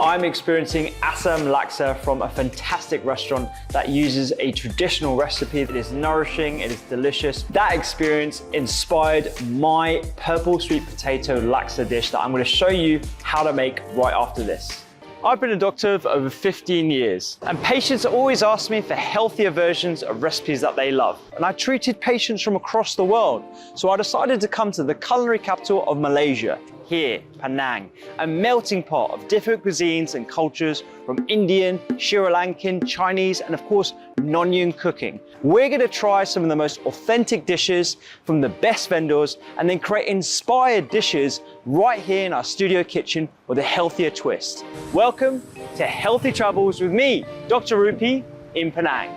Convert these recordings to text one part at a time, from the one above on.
I'm experiencing Assam Laksa from a fantastic restaurant that uses a traditional recipe that is nourishing, it is delicious. That experience inspired my purple sweet potato laksa dish that I'm going to show you how to make right after this. I've been a doctor for over 15 years, and patients always ask me for healthier versions of recipes that they love. And I treated patients from across the world, so I decided to come to the culinary capital of Malaysia, here, Penang, a melting pot of different cuisines and cultures from Indian, Sri Lankan, Chinese, and of course, non-Yun cooking. We're gonna try some of the most authentic dishes from the best vendors and then create inspired dishes right here in our studio kitchen with a healthier twist. Welcome to Healthy Travels with me, Dr. Rupi, in Penang.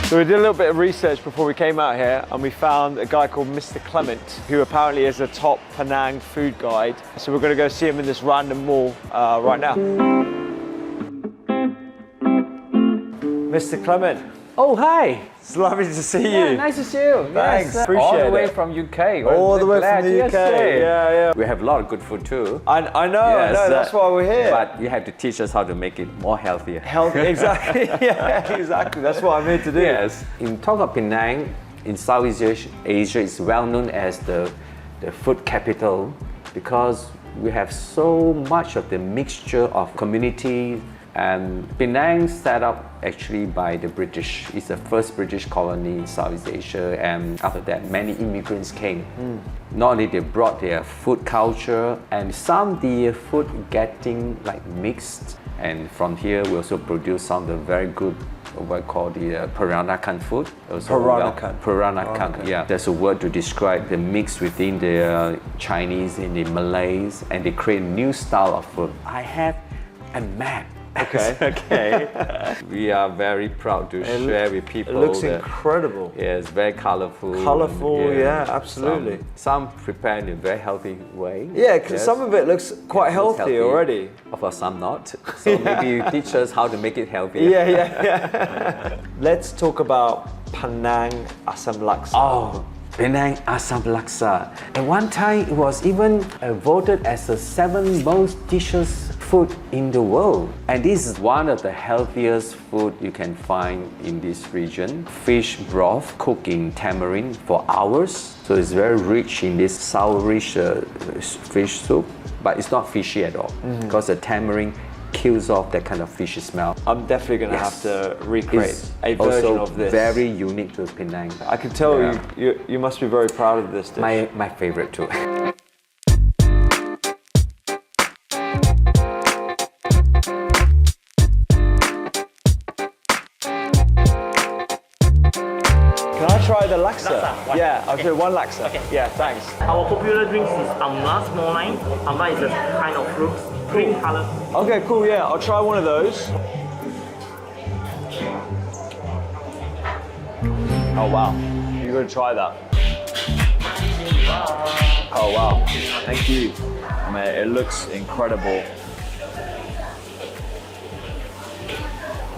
So we did a little bit of research before we came out here, and we found a guy called Mr. Clement, who apparently is a top Penang food guide. So we're gonna go see him in this random mall right now. Mr. Clement. Oh, hi. It's lovely to see you. Yeah, nice to see you. Thanks, Yes, appreciate all the way it. from UK. All the way from the UK, yeah. We have a lot of good food too. I know, that's why we're here. But you have to teach us how to make it more healthier. Healthy, exactly, yeah, exactly. That's what I'm here to do. Yes. In talk of Penang, in Southeast Asia, it's well known as the food capital because we have so much of the mixture of community. And Penang set up actually by the British. It's the first British colony in Southeast Asia, and after that many immigrants came. Not only they brought their food culture, and some the food getting like mixed, and from here we also produce some of the very good what we call the Peranakan food. Peranakan. Peranakan, okay. Yeah. There's a word to describe the mix within the Chinese and the Malays, and they create a new style of food. I have a map. Okay. Okay. We are very proud to share with people. It looks incredible. Yeah, it's very colorful. Colorful, yeah, absolutely. Some prepared in a very healthy way. Yeah, because some of it looks quite healthy already. Of course, some not. So maybe you teach us how to make it healthier. Yeah. Let's talk about Penang Assam Laksa. Oh. Penang Assam Laksa. At one time, it was even voted as the 7th most delicious food in the world. And this is one of the healthiest food you can find in this region. Fish broth cooked in tamarind for hours. So it's very rich in this sourish fish soup, but it's not fishy at all because the tamarind kills off that kind of fishy smell. I'm definitely going to have to recreate a version of this. Very unique to Penang. I can tell you must be very proud of this dish. My favorite too. Can I try the laksa? Laksa, yeah, I'll do one laksa. Okay. Yeah, thanks. Our popular drinks is amla, small line. Amla is a kind of fruit, green color. Okay, cool, yeah, I'll try one of those. Oh wow, you're gonna try that. Oh wow, thank you. I mean, it looks incredible.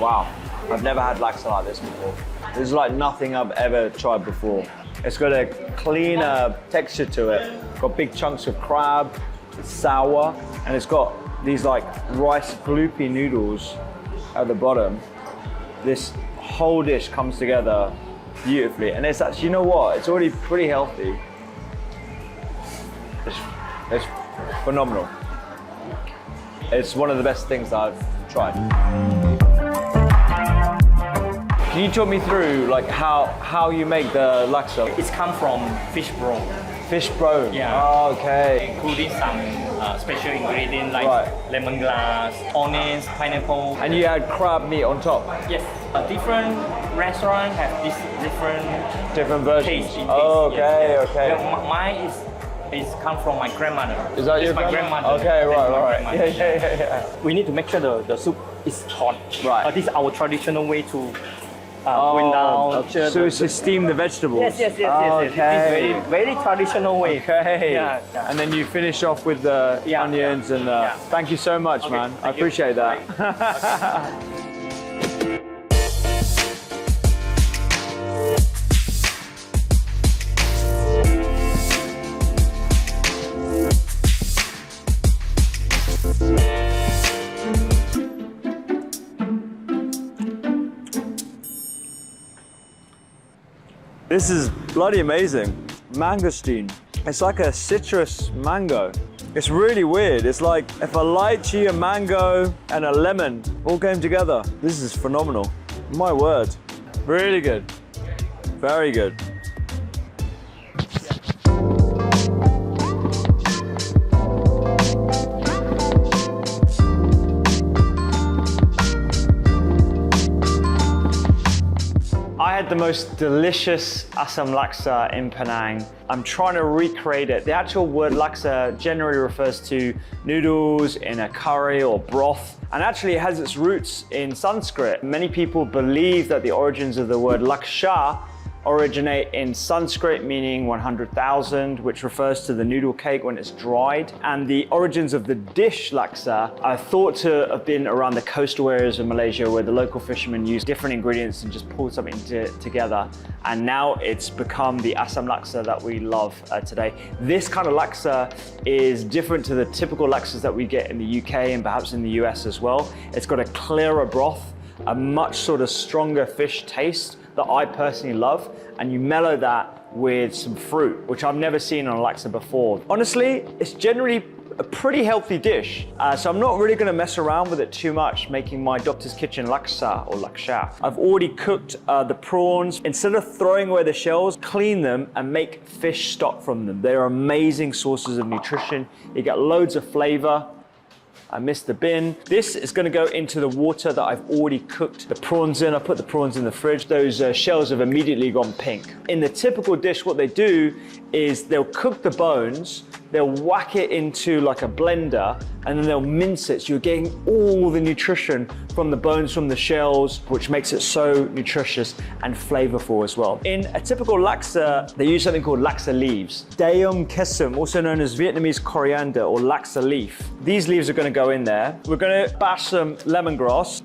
Wow, I've never had laksa like this before. This is like nothing I've ever tried before. It's got a cleaner texture to it. Got big chunks of crab, it's sour, and it's got these like rice gloopy noodles at the bottom. This whole dish comes together beautifully, and it's actually, you know what? It's already pretty healthy. It's phenomenal. It's one of the best things that I've tried. Can you talk me through like how you make the laksa? It's come from fish broth. Fish broth. Yeah. Oh, okay. Including some special ingredients like lemongrass, onions, pineapple. And you add crab meat on top? Yes. Different restaurants have this different versions. Taste. Oh, okay, yes. okay. Yeah, mine is come from my grandmother. Is that your my grandmother? Okay, right. Grandmother. Yeah. We need to make sure the soup is hot. Right. This is our traditional way to going down. So it's to steam the vegetables? Yes. Okay. It's very traditional way. Okay. Yeah. And then you finish off with the onions and thank you so much, man. I appreciate that. This is bloody amazing. Mangosteen. It's like a citrus mango. It's really weird. It's like if a lychee, a mango, and a lemon all came together. This is phenomenal. My word. Really good. Very good. I had the most delicious Assam Laksa in Penang. I'm trying to recreate it. The actual word Laksa generally refers to noodles in a curry or broth, and actually it has its roots in Sanskrit. Many people believe that the origins of the word Laksha originate in Sanskrit, meaning 100,000, which refers to the noodle cake when it's dried. And the origins of the dish laksa are thought to have been around the coastal areas of Malaysia, where the local fishermen use different ingredients and just pull something together. And now it's become the Assam laksa that we love today. This kind of laksa is different to the typical laksas that we get in the UK and perhaps in the US as well. It's got a clearer broth, a much sort of stronger fish taste that I personally love, and you mellow that with some fruit, which I've never seen on a laksa before. Honestly, it's generally a pretty healthy dish, so I'm not really gonna mess around with it too much, making my doctor's kitchen laksa or laksha. I've already cooked the prawns. Instead of throwing away the shells, clean them and make fish stock from them. They're amazing sources of nutrition. You get loads of flavor. I missed the bin. This is gonna go into the water that I've already cooked the prawns in. I put the prawns in the fridge. Those shells have immediately gone pink. In the typical dish, what they do is they'll cook the bones, they'll whack it into like a blender, and then they'll mince it. So you're getting all the nutrition from the bones, from the shells, which makes it so nutritious and flavorful as well. In a typical laksa, they use something called laksa leaves. Daum kesum, also known as Vietnamese coriander or laksa leaf. These leaves are gonna go in there. We're gonna bash some lemongrass.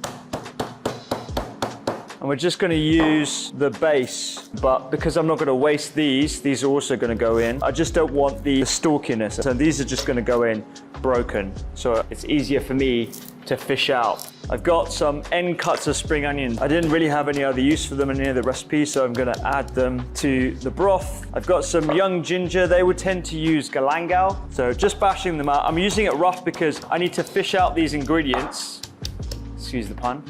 And we're just gonna use the base, but because I'm not gonna waste these are also gonna go in. I just don't want the stalkiness. So these are just gonna go in broken. So it's easier for me to fish out. I've got some end cuts of spring onion. I didn't really have any other use for them in any of the recipes, so I'm gonna add them to the broth. I've got some young ginger. They would tend to use galangal. So just bashing them out. I'm using it rough because I need to fish out these ingredients. Excuse the pun.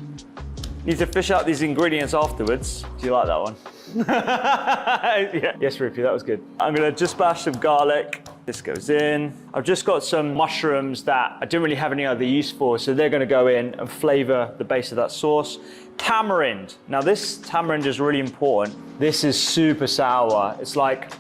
Need to fish out these ingredients afterwards. Do you like that one? Yeah. Yes, Rupi, that was good. I'm gonna just bash some garlic. This goes in. I've just got some mushrooms that I didn't really have any other use for, so they're gonna go in and flavor the base of that sauce. Tamarind. Now this tamarind is really important. This is super sour. It's like,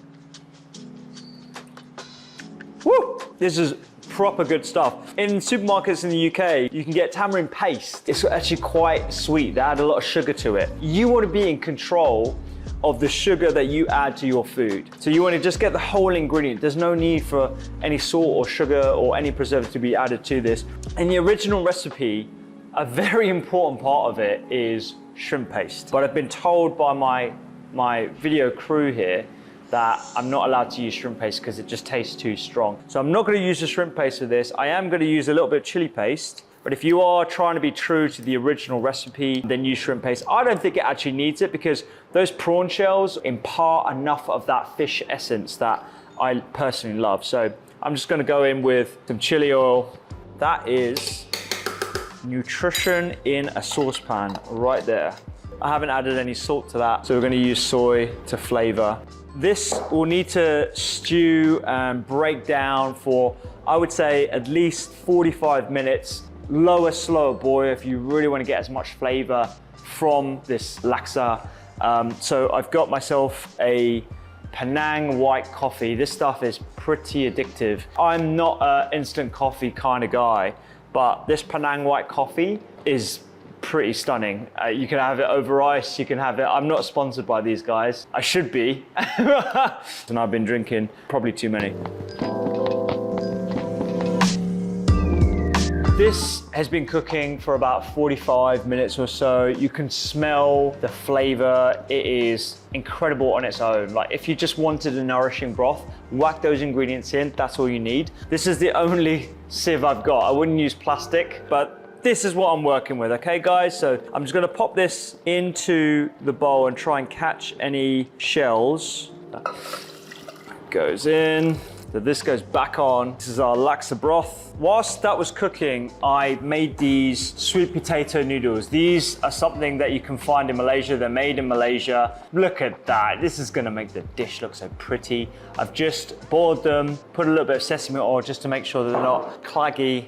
woo! This is proper good stuff. In supermarkets in the UK, you can get tamarind paste. It's actually quite sweet. They add a lot of sugar to it. You want to be in control of the sugar that you add to your food. So you want to just get the whole ingredient. There's no need for any salt or sugar or any preservative to be added to this. In the original recipe, a very important part of it is shrimp paste. But I've been told by my video crew here that I'm not allowed to use shrimp paste because it just tastes too strong. So I'm not going to use the shrimp paste for this. I am going to use a little bit of chili paste, but if you are trying to be true to the original recipe, then use shrimp paste. I don't think it actually needs it because those prawn shells impart enough of that fish essence that I personally love. So I'm just going to go in with some chili oil. That is nutrition in a saucepan right there. I haven't added any salt to that, so we're going to use soy to flavor. This will need to stew and break down for, I would say, at least 45 minutes. Lower, slower boil if you really want to get as much flavor from this laksa. So I've got myself a Penang white coffee. This stuff is pretty addictive. I'm not an instant coffee kind of guy, but this Penang white coffee is pretty stunning. You can have it over ice, you can have it. I'm not sponsored by these guys. I should be. And I've been drinking probably too many. This has been cooking for about 45 minutes or so. You can smell the flavor. It is incredible on its own. Like if you just wanted a nourishing broth, whack those ingredients in, that's all you need. This is the only sieve I've got. I wouldn't use plastic, but This is what I'm working with, okay guys? So I'm just gonna pop this into the bowl and try and catch any shells. Goes in. So this goes back on. This is our laksa broth. Whilst that was cooking, I made these sweet potato noodles. These are something that you can find in Malaysia. They're made in Malaysia. Look at that. This is gonna make the dish look so pretty. I've just boiled them, put a little bit of sesame oil just to make sure that they're not claggy.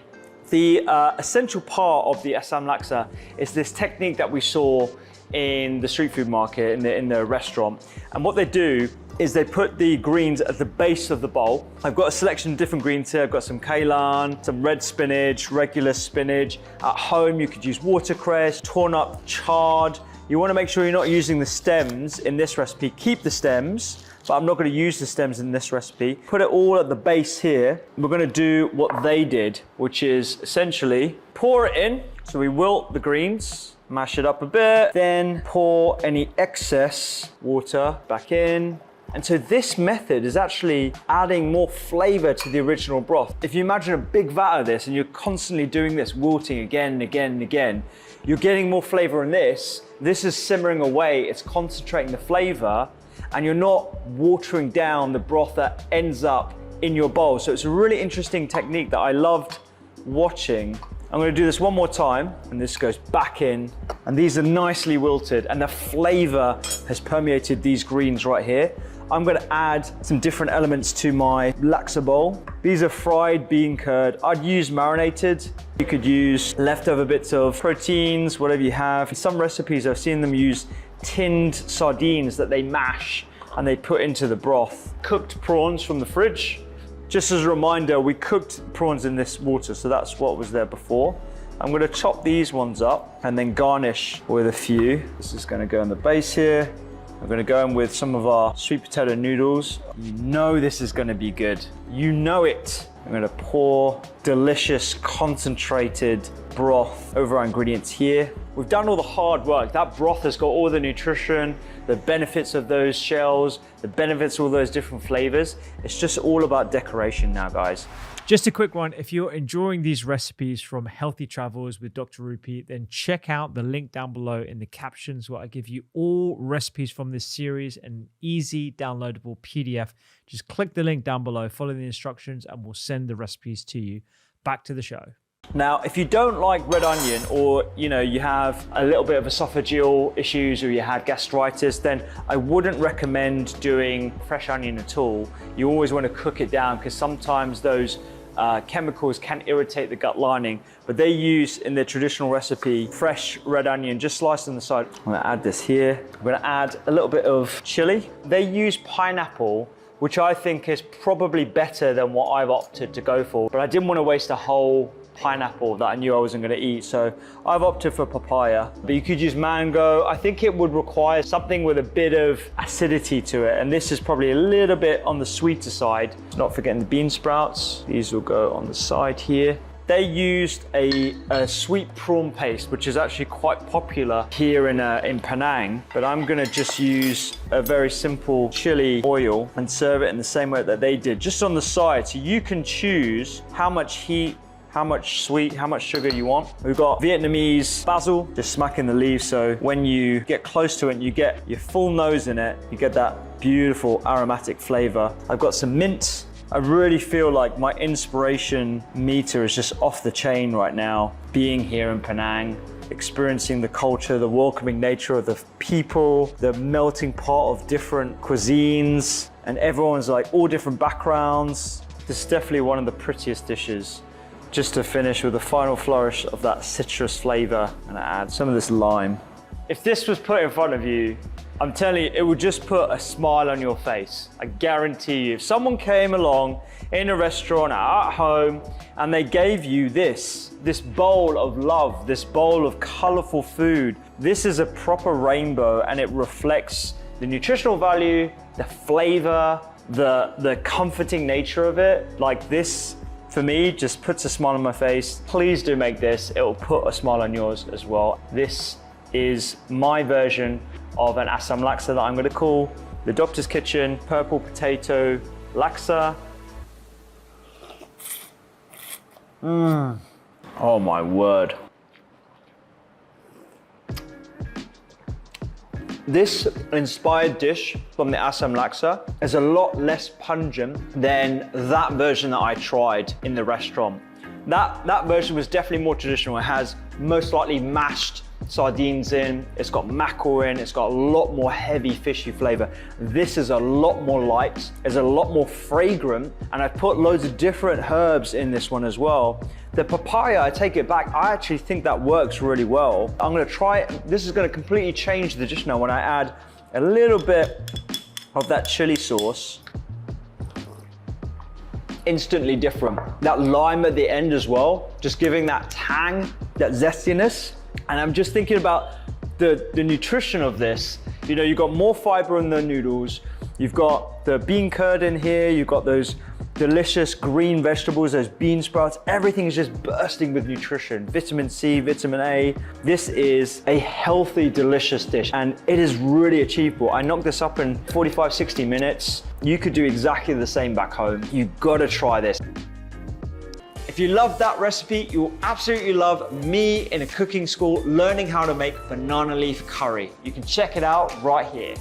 The essential part of the Assam laksa is this technique that we saw in the street food market, in the restaurant. And what they do is they put the greens at the base of the bowl. I've got a selection of different greens here. I've got some kailan, some red spinach, regular spinach. At home, you could use watercress, torn up chard. You wanna make sure you're not using the stems in this recipe. Keep the stems, but I'm not gonna use the stems in this recipe. Put it all at the base here. We're gonna do what they did, which is essentially pour it in. So we wilt the greens, mash it up a bit, then pour any excess water back in. And so this method is actually adding more flavor to the original broth. If you imagine a big vat of this and you're constantly doing this, wilting again and again and again, you're getting more flavor in this. This is simmering away, it's concentrating the flavor, and you're not watering down the broth that ends up in your bowl. So it's a really interesting technique that I loved watching. I'm gonna do this one more time, and this goes back in, and these are nicely wilted, and the flavor has permeated these greens right here. I'm gonna add some different elements to my laksa bowl. These are fried bean curd. I'd use marinated. You could use leftover bits of proteins, whatever you have. In some recipes, I've seen them use tinned sardines that they mash and they put into the broth. Cooked prawns from the fridge. Just as a reminder, we cooked prawns in this water, so that's what was there before. I'm gonna chop these ones up and then garnish with a few. This is gonna go on the base here. I'm gonna go in with some of our sweet potato noodles. You know this is gonna be good. You know it. I'm gonna pour delicious concentrated broth over our ingredients here. We've done all the hard work. That broth has got all the nutrition, the benefits of those shells, the benefits of all those different flavors. It's just all about decoration now, guys. Just a quick one, if you're enjoying these recipes from Healthy Travels with Dr. Rupi, then check out the link down below in the captions where I give you all recipes from this series and an easy downloadable PDF. Just click the link down below, follow the instructions, and we'll send the recipes to you. Back to the show. Now, if you don't like red onion, or you have a little bit of esophageal issues, or you had gastritis, then I wouldn't recommend doing fresh onion at all. You always want to cook it down, because sometimes those chemicals can irritate the gut lining. But they use, in their traditional recipe, fresh red onion, just sliced on the side. I'm gonna add this here. I'm gonna add a little bit of chili. They use pineapple, which I think is probably better than what I've opted to go for, but I didn't want to waste a whole pineapple that I knew I wasn't going to eat, so I've opted for papaya. But you could use mango. I think it would require something with a bit of acidity to it, and this is probably a little bit on the sweeter side. Not forgetting the bean sprouts. These will go on the side here. They used a sweet prawn paste, which is actually quite popular here in Penang, but I'm gonna just use a very simple chili oil and serve it in the same way that they did, just on the side. So you can choose how much heat, how much sweet, how much sugar you want. We've got Vietnamese basil, just smacking the leaves, so when you get close to it, you get your full nose in it, you get that beautiful aromatic flavor. I've got some mint. I really feel like my inspiration meter is just off the chain right now, being here in Penang, experiencing the culture, the welcoming nature of the people, the melting pot of different cuisines, and everyone's like all different backgrounds. This is definitely one of the prettiest dishes. Just to finish with a final flourish of that citrus flavor, and add some of this lime. If this was put in front of you, I'm telling you, it would just put a smile on your face. I guarantee you. If someone came along in a restaurant or at home and they gave you this bowl of love, this bowl of colorful food, this is a proper rainbow, and it reflects the nutritional value, the flavor, the comforting nature of it. Like this, for me, just puts a smile on my face. Please do make this. It will put a smile on yours as well. This is my version of an Assam laksa that I'm going to call the Doctor's Kitchen Purple Potato Laksa. Oh my word. This inspired dish from the Assam Laksa is a lot less pungent than that version that I tried in the restaurant. That version was definitely more traditional. It has most likely mashed sardines in, it's got mackerel in, it's got a lot more heavy fishy flavor. This is a lot more light, it's a lot more fragrant, and I've put loads of different herbs in this one as well. The papaya, I take it back, I actually think that works really well. I'm gonna try it. This is gonna completely change the dish now when I add a little bit of that chili sauce. Instantly different. That lime at the end as well, just giving that tang, that zestiness. And I'm just thinking about the nutrition of this. You know, you've got more fiber in the noodles, you've got the bean curd in here, you've got those delicious green vegetables, those bean sprouts, everything is just bursting with nutrition. Vitamin C, vitamin A. This is a healthy, delicious dish, and it is really achievable. I knocked this up in 45, 60 minutes. You could do exactly the same back home. You've got to try this. If you love that recipe, you'll absolutely love me in a cooking school learning how to make banana leaf curry. You can check it out right here.